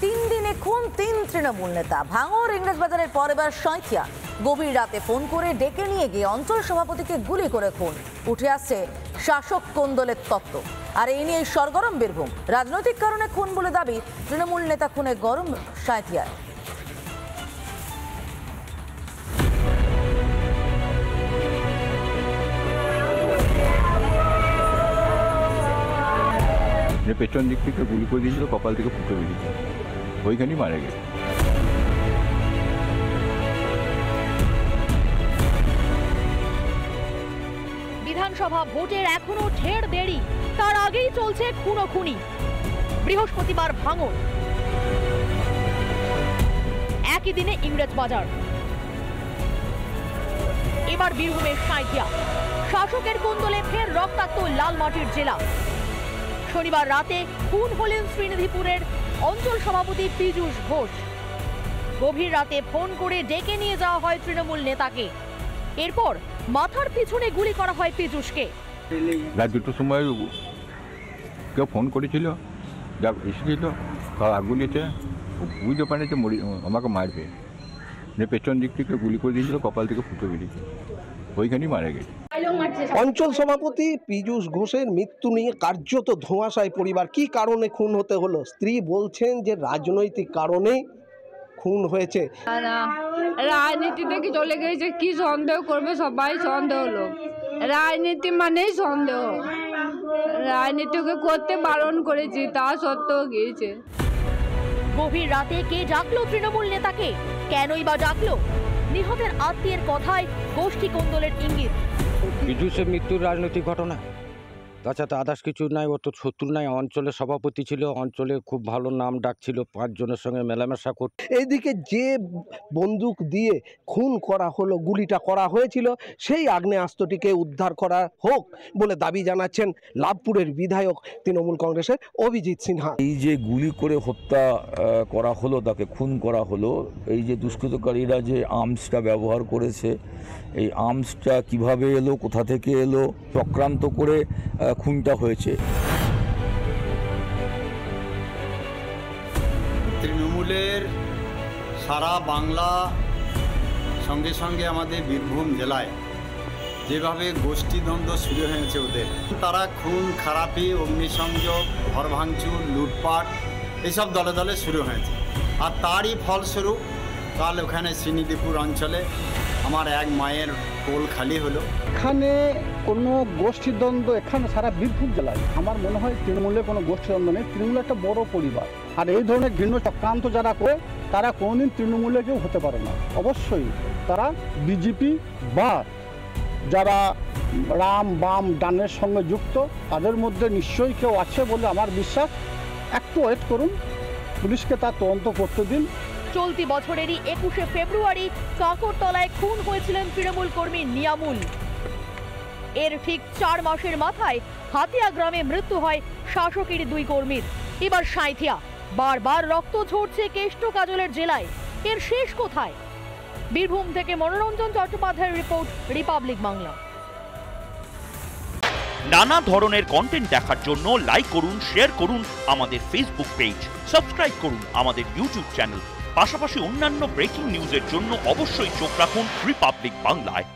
তিন দিনে খুন তিন তৃণমূল নেতা। ভাঙড় ইংরেজবাজারের পর এবার সাঁইথিয়া। গভীর রাতে ফোন করে ডেকে নিয়ে গিয়ে অঞ্চল সভাপতিকে গুলি করে খুন। উঠে আসছে শাসক কোন্দলের তত্ত্ব। আর এই নিয়ে সরগরম বীরভূম। রাজনৈতিক কারণে খুন বলে দাবি তৃণমূল নেতা খুনে গরম সাঁইথিয়ায়। পেছন দিক থেকে গুলি করে দিয়েছিল, কপাল থেকে ফুটে বেরিয়েছে, ওইখানেই মারা গেছে। বিধানসভা ভোটের এখনো ঢের দেরি, তার আগেই চলছে খুনোখুনি। বৃহস্পতিবার ভাঙড়, একই দিনে ইংরেজবাজার, এবার বীরভূমের সাঁইথিয়া। শাসকের কোন্দলে ফের রক্তাক্ত লাল মাটির জেলা। শনিবার রাতে খুন হলেন শ্রীনিধিপুরের অঞ্চল সভাপতি পীযূষ ঘোষ। গভীর রাতে ফোন করে ডেকে নিয়ে যাওয়া হয় তৃণমূল নেতাকে। এরপর মাথার পিছনে গুলি করা হয় পীযূষকে। রাত 2টার সময় কেউ ফোন করেছিল, যা এসেছিল তার আগুন দিয়েছে, বুঝতে পারে যে আমাকে মারবে। পেছন দিক থেকে গুলি করে দিয়েছিল, কপাল থেকে ফুটে বেরিয়েছে, ওইখানেই মারা গেছে। অঞ্চল সভাপতি পীযূষ ঘোষের মৃত্যু নিয়ে কার্যত ধোঁয়াশায় পরিবার। কি কারণে খুন হতে হলো? স্ত্রী বলছেন যে রাজনৈতিক কারণেই খুন হয়েছে। রাজনীতিতে কি চলে গেছে, কি সন্দেহ করবে, সবাই সন্দেহ লোক। রাজনীতি মানেই সন্দেহ। রাজনীতিকে করতে বারণ করেছি, তা সত্ত্বেও গিয়েছে। গভীর রাতে কে ডাকলো তৃণমূল নেতাকে? কেনই বা ডাকলো? নিহতের আত্মীয়ের কথায় গোষ্ঠী কোন্দলের ইঙ্গিত। পীযূষের মৃত্যুর রাজনৈতিক ঘটনা, তাছাড়া আদার্স কিছু নাই। ও তো শত্রু নাই, অঞ্চলের সভাপতি ছিল, অঞ্চলে খুব ভালো নাম ডাক ছিল, 5 জনের সঙ্গে মেলামেশা করত। এইদিকে যে বন্দুক দিয়ে খুন করা হলো, গুলিটা করা হয়েছিল, সেই আগ্নেয়াস্ত্রটিকে উদ্ধার করা হোক বলে দাবি জানাচ্ছেন লাভপুরের বিধায়ক তৃণমূল কংগ্রেসের অভিজিৎ সিনহা। এই যে গুলি করে হত্যা করা হলো, তাকে খুন করা হলো, এই যে দুষ্কৃতকারীরা যে আর্মসটা ব্যবহার করেছে, এই আর্মসটা কিভাবে এলো, কোথা থেকে এলো, চক্রান্ত করে খুনটা হয়েছে। তৃণমূলের সারা বাংলা সঙ্গে সঙ্গে আমাদের বীরভূম জেলায় যেভাবে গোষ্ঠীদ্বন্দ্ব শুরু হয়েছে ওদের, তারা খুন খারাপি, অগ্নিসংযোগ, ঘর ভাঙচুর, লুটপাট এইসব দলে দলে শুরু হয়েছে। আর তারই ফলস্বরূপ কাল ওখানে শ্রীনিধিপুর অঞ্চলে আমার এক মায়ের কোল খালি হলো। এখানে কোনো গোষ্ঠীদ্বন্দ্ব এখানে সারা বীরভূম জেলায় আমার মনে হয় তৃণমূলের কোনো গোষ্ঠীদ্বন্দ্ব নেই। তৃণমূল একটা বড় পরিবার, আর এই ধরনের ঘৃণ্য চক্রান্ত যারা করে তারা কোনোদিন তৃণমূলে কেউ হতে পারে না। অবশ্যই তারা বিজেপি বা যারা রাম বাম ডানের সঙ্গে যুক্ত, তাদের মধ্যে নিশ্চয়ই কেউ আছে বলে আমার বিশ্বাস। একটু ওয়েট করুন, পুলিশকে তার তদন্ত করতে দিন। চলতি বছরেরই 21শে ফেব্রুয়ারি কাকরতলায় খুন হয়েছিলেন তৃণমূল কর্মী নিয়ামুল। এর ঠিক 4 মাসের মাথায় হাতিয়া গ্রামে মৃত্যু হয় শাসকের 2 কর্মীর। এবার সাঁইথিয়া। বারবার রক্ত ঝরছে কেষ্ট কাজলের জেলায়। এর শেষ কোথায়? বীরভূম থেকে মনোরঞ্জন চট্টোপাধ্যায়ের রিপোর্ট, রিপাবলিক বাংলা। নানা ধরনের কন্টেন্ট দেখার জন্য লাইক করুন, শেয়ার করুন আমাদের ফেসবুক পেজ, সাবস্ক্রাইব করুন আমাদের ইউটিউব চ্যানেল। পাশাপাশি অন্যান্য ব্রেকিং নিউজের জন্য অবশ্যই চোখ রাখুন রিপাবলিক বাংলায়।